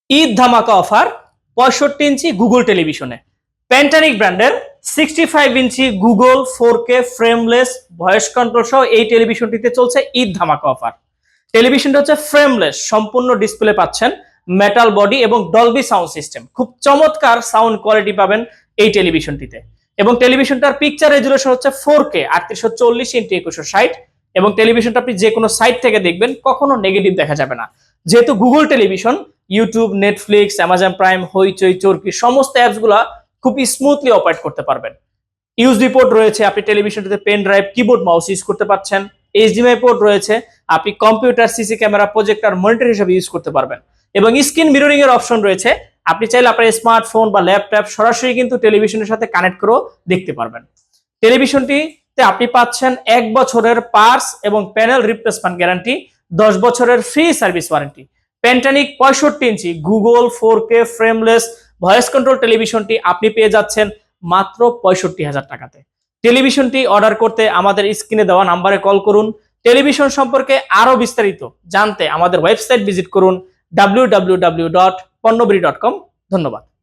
ঈদ ধামাকা offer 65 inch Google টেলিভিশনে প্যান্টানিক ব্র্যান্ডের 65 inch Google 4K frameless voice control সহ এই টেলিভিশনটিতে চলছে ঈদ ধামাকা অফার। টেলিভিশনটা হচ্ছে ফ্রেমলেস, সম্পূর্ণ ডিসপ্লে পাচ্ছেন, মেটাল বডি এবং ডলবি সাউন্ড সিস্টেম। খুব চমৎকার সাউন্ড কোয়ালিটি পাবেন এই টেলিভিশনটিতে। এবং টেলিভিশনটার পিকচার রেজুলেশন হচ্ছে 4K 3840 ইন্টু 2160 এবং টেলিভিশনটা আপনি যে কোনো সাইট থেকে দেখবেন, কখনো নেগেটিভ দেখা যাবে না। যেহেতু Google television, YouTube, Netflix, Amazon prime, হইচই, চরকি সমস্ত অ্যাপসগুলা খুব স্মুথলি অপারেট করতে পারবেন। ইউএসবি পোর্ট রয়েছে, আপনি টেলিভিশনটিতে pen drive, keyboard, mouse use করতে পারছেন। এইচডিএমআই পোর্ট রয়েছে, আপনি computer, CC camera, projector, monitor হিসেবে ইউজ করতে পারবেন। এবং স্ক্রিন মিররিং এর অপশন রয়েছে, আপনি চাইলে আপনার স্মার্টফোন বা ল্যাপটপ সরাসরি কিন্তু টেলিভিশনের সাথে কানেক্ট করেও দেখতে পারবেন। টেলিভিশনটিতে আপনি পাচ্ছেন 1 বছরের পার্টস এবং প্যানেল রিপ্লেসমেন্ট গ্যারান্টি, 10 বছরের ফ্রি সার্ভিস ওয়ারেন্টি। প্যান্টানিক 65 inch Google 4K frameless voice control টেলিভিশনটি আপনি পেয়ে যাচ্ছেন মাত্র 65,000 টাকাতে। টেলিভিশনটি অর্ডার করতে আমাদের স্ক্রিনে দেওয়া নাম্বারে কল করুন। টেলিভিশন সম্পর্কে আরো বিস্তারিত জানতে আমাদের ওয়েবসাইট ভিজিট করুন www.ponnobiri.com। ধন্যবাদ।